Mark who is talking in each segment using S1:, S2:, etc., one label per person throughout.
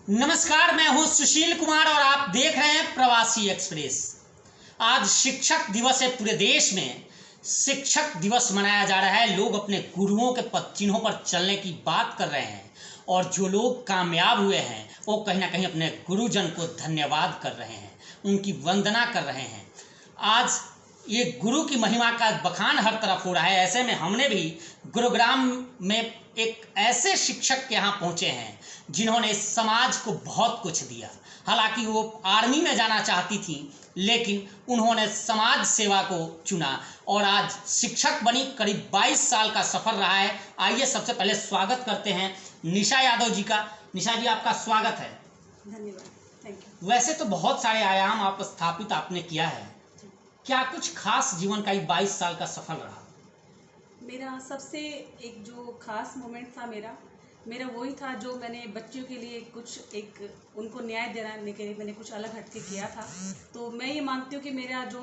S1: नमस्कार, मैं हूं सुशील कुमार और आप देख रहे हैं प्रवासी एक्सप्रेस। आज शिक्षक दिवस है। पूरे देश में शिक्षक दिवस मनाया जा रहा है। लोग अपने गुरुओं के पद चिन्हों पर चलने की बात कर रहे हैं और जो लोग कामयाब हुए हैं वो कहीं ना कहीं अपने गुरुजन को धन्यवाद कर रहे हैं, उनकी वंदना कर रहे हैं। आज ये गुरु की महिमा का बखान हर तरफ हो रहा है। ऐसे में हमने भी गुरुग्राम में एक ऐसे शिक्षक के यहाँ पहुँचे हैं जिन्होंने समाज को बहुत कुछ दिया। हालांकि वो आर्मी में जाना चाहती थी, लेकिन उन्होंने समाज सेवा को चुना और आज शिक्षक बनी। करीब 22 साल का सफ़र रहा है। आइए सबसे पहले स्वागत करते हैं निशा यादव जी का। निशा जी, आपका स्वागत है।
S2: धन्यवाद, थैंक यू।
S1: वैसे तो बहुत सारे आयाम आप स्थापित आपने किया है, क्या कुछ खास जीवन का 22 साल का सफल रहा?
S2: मेरा सबसे एक जो खास मोमेंट था मेरा वही था जो मैंने बच्चों के लिए कुछ एक उनको न्याय दिलाने के लिए मैंने कुछ अलग हटके किया था। तो मैं ये मानती हूँ कि मेरा जो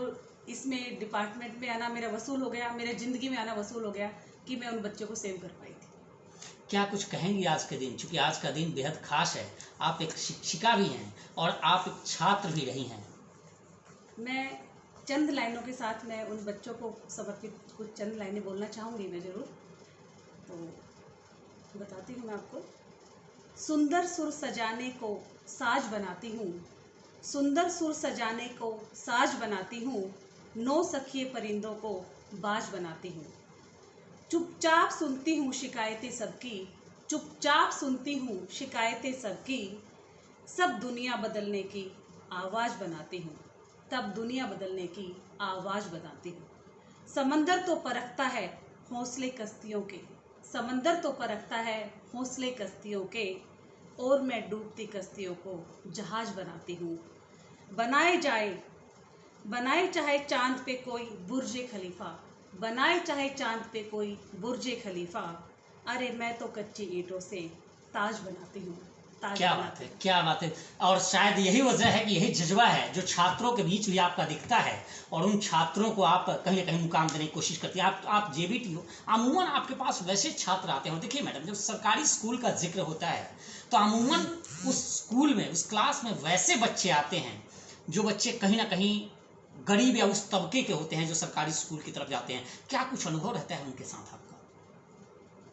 S2: इसमें डिपार्टमेंट में आना मेरा वसूल हो गया, मेरे ज़िंदगी में आना वसूल हो गया कि मैं उन बच्चों को सेव कर पाई थी।
S1: क्या कुछ कहेंगी आज के दिन, चूँकि आज का दिन बेहद खास है। आप एक शिक्षिका भी हैं और आप एक छात्र भी रही हैं।
S2: मैं चंद लाइनों के साथ मैं उन बच्चों को समर्पित कुछ चंद लाइनें बोलना चाहूँगी मैं ज़रूर। तो बताती हूँ मैं आपको। सुंदर सुर सजाने को साज बनाती हूँ, सुंदर सुर सजाने को साज बनाती हूँ, नौ सखिए परिंदों को बाज बनाती हूँ। चुपचाप सुनती हूँ शिकायतें सबकी, चुपचाप सुनती हूँ शिकायतें सबकी, सब दुनिया बदलने की आवाज़ बनाती हूँ, तब दुनिया बदलने की आवाज़ बनाती हूँ। समंदर तो परखता है हौसले कश्तियों के, समंदर तो परखता है हौसले कश्तियों के, और मैं डूबती कश्तियों को जहाज बनाती हूँ। बनाए चाहे चांद पे कोई बुर्जे खलीफा, बनाए चाहे चांद पे कोई बुर्जे खलीफा, अरे मैं तो कच्ची ईंटों से ताज बनाती हूँ।
S1: क्या बात है, क्या बात है। और शायद यही वजह है कि यही जज्बा है जो छात्रों के बीच भी आपका दिखता है और उन छात्रों को आप कहीं ना कहीं मुकाम देने की कोशिश करती हैं। आप जेबीटी हो, अमूमन आपके पास वैसे छात्र आते हैं। देखिए मैडम, जब सरकारी स्कूल का जिक्र होता है तो अमूमन उस स्कूल में, उस क्लास में वैसे बच्चे आते हैं जो बच्चे कहीं ना कहीं गरीब या उस तबके के होते हैं जो सरकारी स्कूल की तरफ जाते हैं। क्या कुछ अनुभव रहता है उनके साथ आपका?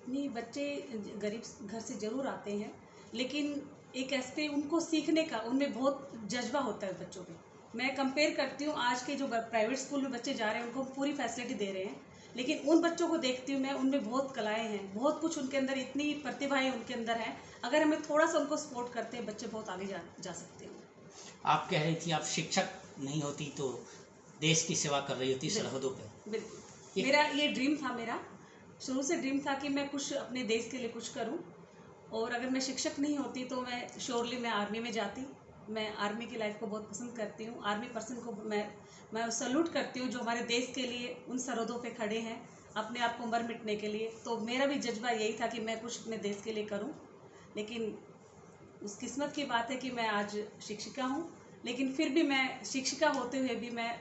S2: नहीं, बच्चे गरीब घर से ज़रूर आते हैं, लेकिन एक ऐसे उनको सीखने का उनमें बहुत जज्बा होता है बच्चों में। मैं कंपेयर करती हूँ आज के जो प्राइवेट स्कूल में बच्चे जा रहे हैं उनको पूरी फैसिलिटी दे रहे हैं, लेकिन उन बच्चों को देखती हूँ मैं, उनमें बहुत कलाएँ हैं, बहुत कुछ उनके अंदर, इतनी प्रतिभाएँ उनके अंदर हैं। अगर हमें थोड़ा सा उनको सपोर्ट करते हैं बच्चे बहुत आगे जा सकते हैं।
S1: आप कह रही थी आप शिक्षक नहीं होती तो देश की सेवा कर रही होती सरहदों पे।
S2: बिल्कुल, मेरा ये ड्रीम था, मेरा शुरू से ड्रीम था कि मैं कुछ अपने देश के लिए कुछ करूं। और अगर मैं शिक्षक नहीं होती तो मैं श्योरली मैं आर्मी में जाती। मैं आर्मी की लाइफ को बहुत पसंद करती हूँ। आर्मी पर्सन को मैं सल्यूट करती हूँ जो हमारे देश के लिए उन सरहदों पे खड़े हैं अपने आप को मर मिटने के लिए। तो मेरा भी जज्बा यही था कि मैं कुछ अपने देश के लिए करूँ, लेकिन उस किस्मत की बात है कि मैं आज शिक्षिका हूँ। लेकिन फिर भी मैं शिक्षिका होते हुए भी मैं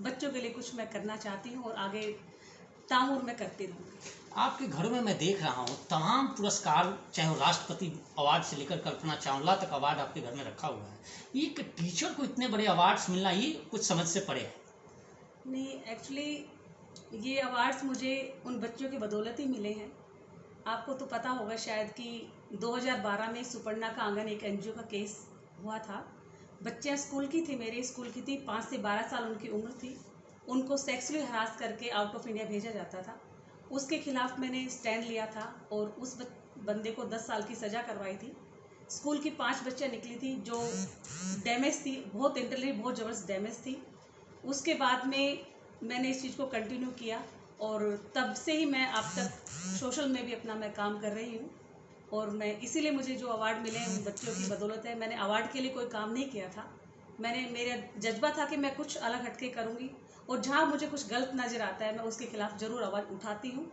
S2: बच्चों के लिए कुछ मैं करना चाहती हूँ और आगे ताउम्र मैं करती रहूँगी।
S1: आपके घरों में मैं देख रहा हूँ तमाम पुरस्कार, चाहे वो राष्ट्रपति अवार्ड से लेकर कल्पना चावला तक अवार्ड आपके घर में रखा हुआ है। ये एक टीचर को इतने बड़े अवार्ड्स मिलना, ये कुछ समझ से परे है?
S2: नहीं, एक्चुअली ये अवार्ड्स मुझे उन बच्चों की बदौलत ही मिले हैं। आपको तो पता होगा शायद कि 2012 में सुपर्णा का आंगन एक एनजीओ का केस हुआ था। बच्चियाँ स्कूल की थी, मेरे स्कूल की थी, 5 से 12 साल उनकी उम्र थी। उनको सेक्सुअली हरास करके आउट ऑफ इंडिया भेजा जाता था। उसके खिलाफ मैंने स्टैंड लिया था और उस बंदे को 10 साल की सज़ा करवाई थी। स्कूल की 5 बच्चियाँ निकली थी जो डैमेज थी, बहुत इंटरनली बहुत ज़बरदस्त डैमेज थी। उसके बाद में मैंने इस चीज़ को कंटिन्यू किया और तब से ही मैं अब तक सोशल में भी अपना मैं काम कर रही हूँ। और मैं इसीलिए मुझे जो अवार्ड मिले हैं उन बच्चों की बदौलत है। मैंने अवार्ड के लिए कोई काम नहीं किया था, मेरा जज्बा था कि मैं कुछ अलग हटके करूँगी और जहाँ मुझे कुछ गलत नज़र आता है मैं उसके खिलाफ ज़रूर आवाज़ उठाती हूँ,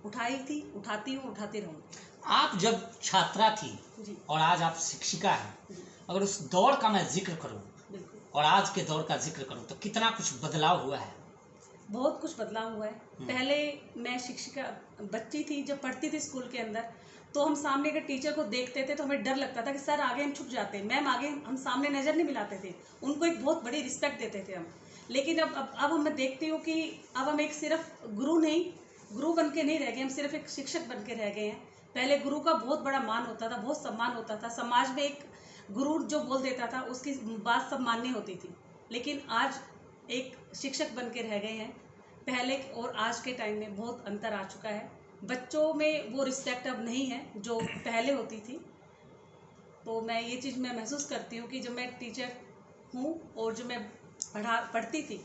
S2: उठाई थी, उठाती हूँ, उठाती रहूँगी।
S1: आप जब छात्रा थी
S2: जी,
S1: और आज आप शिक्षिका हैं, अगर उस दौर का मैं जिक्र करूँ
S2: बिल्कुल,
S1: और आज के दौर का जिक्र करूँ तो कितना कुछ बदलाव हुआ है?
S2: बहुत कुछ बदलाव हुआ है। पहले मैं शिक्षिका बच्ची थी, जब पढ़ती थी स्कूल के अंदर तो हम सामने के टीचर को देखते थे तो हमें डर लगता था कि सर आगे हम छुप जाते, मैम आगे, हम सामने नज़र नहीं मिलाते थे, उनको एक बहुत बड़ी रिस्पेक्ट देते थे हम। लेकिन अब मैं देखती हूँ कि अब हम एक सिर्फ गुरु बन के नहीं रह गए, हम सिर्फ एक शिक्षक बन के रह गए हैं। पहले गुरु का बहुत बड़ा मान होता था, बहुत सम्मान होता था, समाज में एक गुरु जो बोल देता था उसकी बात सब मान्य होती थी। लेकिन आज एक शिक्षक बन के रह गए हैं। पहले और आज के टाइम में बहुत अंतर आ चुका है, बच्चों में वो रिस्पेक्ट अब नहीं है जो पहले होती थी। तो मैं ये चीज़ मैं महसूस करती हूँ कि जब मैं टीचर हूँ और जो मैं पढ़ती थी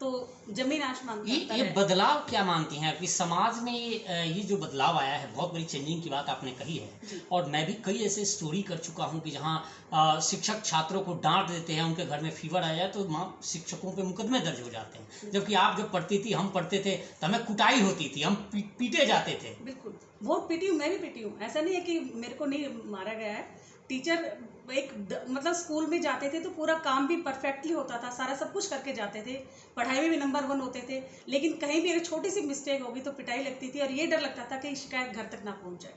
S2: तो जमीन आसमान का अंतर
S1: ये
S2: है।
S1: बदलाव क्या मानती हैं कि समाज में ये जो बदलाव आया है, बहुत बड़ी चेंजिंग की बात आपने कही है। और मैं भी कई ऐसे स्टोरी कर चुका हूँ कि जहाँ शिक्षक छात्रों को डांट देते हैं, उनके घर में फीवर आ जाए तो शिक्षकों पे मुकदमे दर्ज हो जाते हैं। जबकि आप जब पढ़ती थी, हम पढ़ते थे तो हमें कुटाई होती थी, हम पीटे जाते थे।
S2: बिल्कुल, बहुत पीटी हूँ, मैं भी पीटी हूँ, ऐसा नहीं है कि मेरे को नहीं मारा गया है। टीचर मतलब स्कूल में जाते थे तो पूरा काम भी परफेक्टली होता था, सारा सब कुछ करके जाते थे, पढ़ाई में भी नंबर 1 होते थे। लेकिन कहीं भी अगर छोटी सी मिस्टेक होगी तो पिटाई लगती थी और ये डर लगता था कि शिकायत घर तक ना पहुँच जाए।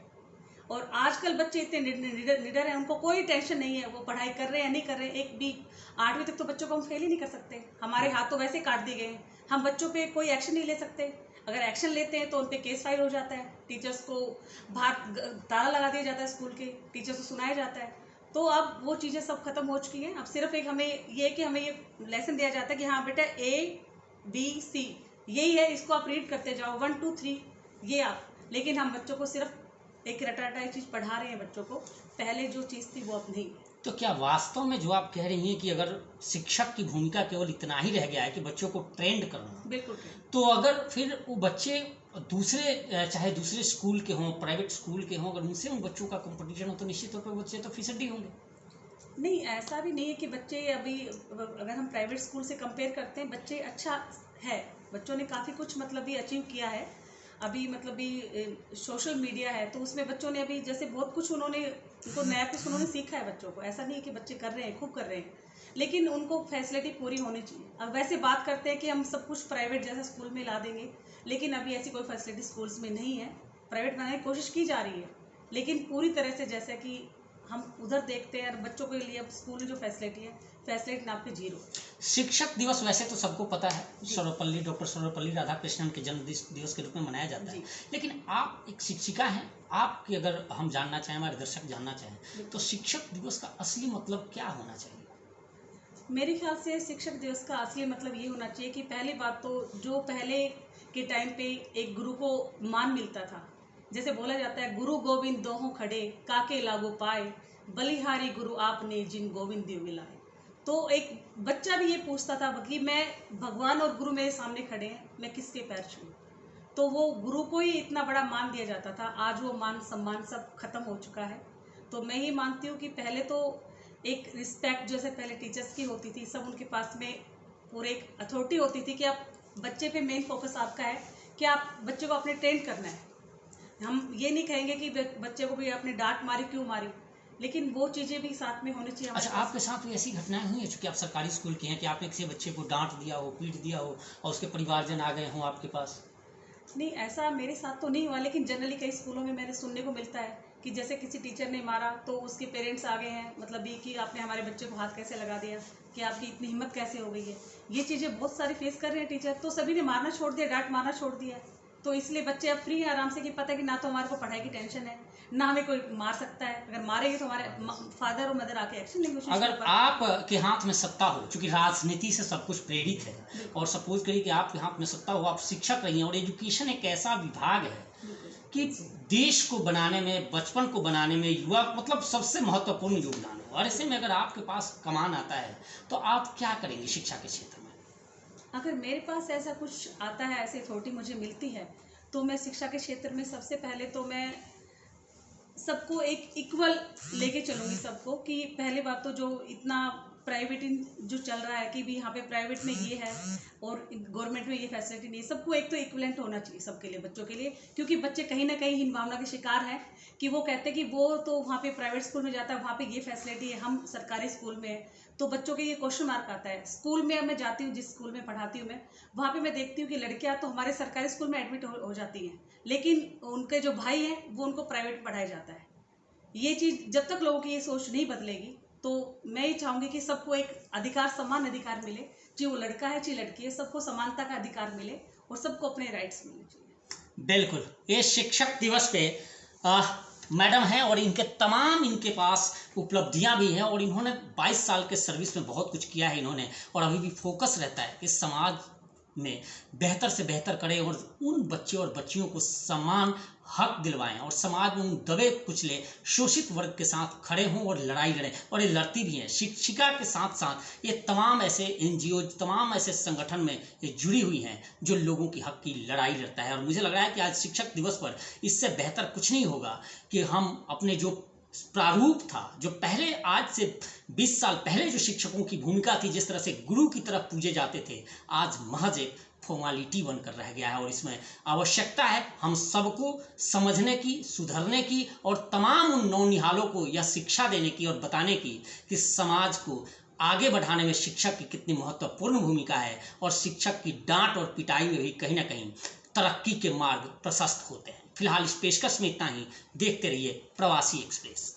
S2: और आजकल बच्चे इतने निडर हैं, उनको कोई टेंशन नहीं है, वो पढ़ाई कर रहे हैं या नहीं कर रहे हैं। एक भी 8वीं तक तो बच्चों को हम फेल ही नहीं कर सकते, हमारे हाथ तो वैसे काट दिए गए हैं, हम बच्चों पे कोई एक्शन नहीं ले सकते। अगर एक्शन लेते हैं तो उन पे केस फाइल हो जाता है, टीचर्स को बाहर ताला लगा दिया जाता है, स्कूल के टीचर्स को सुनाया जाता है। तो अब वो चीज़ें सब खत्म हो चुकी हैं। अब सिर्फ एक हमें ये कि हमें ये लेसन दिया जाता है कि हाँ बेटा ABC यही है, इसको आप रीड करते जाओ, 1 2 3 ये आप। लेकिन हम बच्चों को सिर्फ एक रटाटाई चीज़ पढ़ा रहे हैं बच्चों को, पहले जो चीज़ थी वो अब नहीं है।
S1: तो क्या वास्तव में जो आप कह रही हैं कि अगर शिक्षक की भूमिका केवल इतना ही रह गया है कि बच्चों को ट्रेंड करना,
S2: बिल्कुल।
S1: तो अगर फिर वो बच्चे दूसरे, चाहे दूसरे स्कूल के हों, प्राइवेट स्कूल के हों, अगर उनसे उन बच्चों का कंपटीशन हो तो निश्चित तौर पर बच्चे तो फिसड्डी होंगे।
S2: नहीं, ऐसा भी नहीं है कि बच्चे अभी, अगर हम प्राइवेट स्कूल से कंपेयर करते हैं, बच्चे अच्छा है, बच्चों ने काफ़ी कुछ मतलब भी अचीव किया है। अभी मतलब भी सोशल मीडिया है तो उसमें बच्चों ने अभी जैसे बहुत कुछ उनको नया कुछ उन्होंने सीखा है बच्चों को। ऐसा नहीं है कि बच्चे कर रहे हैं, खूब कर रहे हैं, लेकिन उनको फैसिलिटी पूरी होनी चाहिए। अब वैसे बात करते हैं कि हम सब कुछ प्राइवेट जैसा स्कूल में ला देंगे, लेकिन अभी ऐसी कोई फैसिलिटी स्कूल्स में नहीं है। प्राइवेट बनाने की कोशिश की जा रही है, लेकिन पूरी तरह से जैसे कि हम उधर देखते हैं, बच्चों के लिए अब स्कूल में जो फैसिलिटी है, फैसिलिटी नाप के 0।
S1: शिक्षक दिवस वैसे तो सबको पता है, सर्वपल्ली डॉक्टर सर्वपल्ली राधाकृष्णन के जन्म दिवस के रूप में मनाया जाता है। लेकिन आप एक शिक्षिका हैं, आपकी अगर हम जानना चाहें, हमारे दर्शक जानना चाहें, तो शिक्षक दिवस का असली मतलब क्या होना चाहिए?
S2: मेरे ख्याल से शिक्षक दिवस का असली मतलब ये होना चाहिए कि पहली बात तो जो पहले के टाइम पे एक गुरु को मान मिलता था, जैसे बोला जाता है गुरु गोविंद दोहों खड़े काके लागो पाए, बलिहारी गुरु आपने जिन गोविंद दियो मिलाए। तो एक बच्चा भी ये पूछता था कि मैं, भगवान और गुरु मेरे सामने खड़े हैं, मैं किसके पैर छूऊं। तो वो गुरु को ही इतना बड़ा मान दिया जाता था, आज वो मान सम्मान सब खत्म हो चुका है। तो मैं ये मानती हूँ कि पहले तो एक रिस्पेक्ट जैसे पहले टीचर्स की होती थी, सब उनके पास में पूरे एक अथॉरिटी होती थी कि आप बच्चे पे मेन फोकस आपका है कि आप बच्चे को अपने ट्रेन करना है। हम ये नहीं कहेंगे कि बच्चे को भी आपने डांट मारी क्यों मारी, लेकिन वो चीज़ें भी साथ में होनी चाहिए।
S1: अच्छा, आपके साथ भी ऐसी घटनाएं हुई है, चूंकि आप सरकारी स्कूल की हैं, कि आपने किसी बच्चे को डांट दिया हो, पीट दिया हो और उसके परिवारजन आ गए हों आपके पास?
S2: नहीं, ऐसा मेरे साथ तो नहीं हुआ, लेकिन जनरली कई स्कूलों में मैंने सुनने को मिलता है कि जैसे किसी टीचर ने मारा तो उसके पेरेंट्स आ गए हैं, मतलब भी कि आपने हमारे बच्चे को हाथ कैसे लगा दिया, कि आपकी इतनी हिम्मत कैसे हो गई है। ये चीज़ें बहुत सारी फेस कर रहे हैं टीचर, तो सभी ने मारना छोड़ दिया, डांट मारना छोड़ दिया। तो इसलिए बच्चे अब फ्री हैं आराम से, कि पता है कि ना तो हमारे को पढ़ाई की टेंशन है, ना हमें कोई मार सकता है। अगर मारेंगे तो हमारे फादर और मदर आके एक्शन लेंगे।
S1: अगर आपके हाथ में सत्ता हो, क्योंकि राजनीति से सब कुछ प्रेरित है, और सपोज करिए कि आपके हाथ में सत्ता हो, आप शिक्षक रही हैं, और एजुकेशन एक ऐसा विभाग है कि देश को बनाने में, बचपन को बनाने में, युवा मतलब सबसे महत्वपूर्ण योगदान हो, और ऐसे में अगर आपके पास कमान आता है तो आप क्या करेंगे शिक्षा के क्षेत्र में?
S2: अगर मेरे पास ऐसा कुछ आता है, ऐसी अथॉरिटी मुझे मिलती है, तो मैं शिक्षा के क्षेत्र में सबसे पहले तो मैं सबको एक इक्वल लेके चलूँगी सबको। कि पहली बात तो जो इतना प्राइवेट जो चल रहा है कि भी यहाँ पे प्राइवेट में ये है और गवर्नमेंट में ये फैसिलिटी नहीं है, सबको एक तो इक्विवेलेंट होना चाहिए सबके लिए, बच्चों के लिए। क्योंकि बच्चे कहीं ना कहीं हीन भावना के शिकार हैं कि वो कहते हैं कि वो तो वहाँ पे प्राइवेट स्कूल में जाता है, वहाँ पे ये फैसिलिटी है, हम सरकारी स्कूल में है। तो बच्चों के ये क्वेश्चन मार्क आता है। स्कूल में मैं जाती हूँ, जिस स्कूल में पढ़ाती हूँ मैं, वहाँ पे मैं देखती हूँ कि लड़कियाँ तो हमारे सरकारी स्कूल में एडमिट हो जाती हैं, लेकिन उनके जो भाई हैं वो उनको प्राइवेट में पढ़ाया जाता है। ये चीज़ जब तक लोगों की ये सोच नहीं बदलेगी, तो मैं ये चाहूँगी कि सबको एक अधिकार, समान अधिकार मिले, चाहे वो लड़का है चाहे लड़की है, सबको समानता का अधिकार मिले और सबको अपने राइट्स मिलने चाहिए।
S1: बिल्कुल, ये शिक्षक दिवस पे मैडम हैं और इनके पास उपलब्धियां भी हैं और इन्होंने 22 साल के सर्विस में बहुत कुछ किया है इन्होंने, और अभी भी फोकस रहता है कि समाज में बेहतर से बेहतर करें और उन बच्चे और बच्चियों को समान हक दिलवाएं और समाज में उन दबे कुचले शोषित वर्ग के साथ खड़े हों और लड़ाई लड़ें, और ये लड़ती भी हैं। शिक्षिका के साथ साथ ये तमाम ऐसे एनजीओ, तमाम ऐसे संगठन में ये जुड़ी हुई हैं जो लोगों की हक की लड़ाई लड़ता है। और मुझे लग रहा है कि आज शिक्षक दिवस पर इससे बेहतर कुछ नहीं होगा कि हम अपने जो प्रारूप था, जो पहले आज से 20 साल पहले जो शिक्षकों की भूमिका थी, जिस तरह से गुरु की तरह पूजे जाते थे, आज महज एक फॉर्मेलिटी बनकर रह गया है। और इसमें आवश्यकता है हम सबको समझने की, सुधरने की और तमाम उन नौनिहालों को यह शिक्षा देने की और बताने की कि समाज को आगे बढ़ाने में शिक्षक की कितनी महत्वपूर्ण भूमिका है और शिक्षक की डांट और पिटाई में भी कहीं ना कहीं तरक्की के मार्ग प्रशस्त होते हैं। फिलहाल इस पेशकश में इतना ही। देखते रहिए प्रवासी एक्सप्रेस।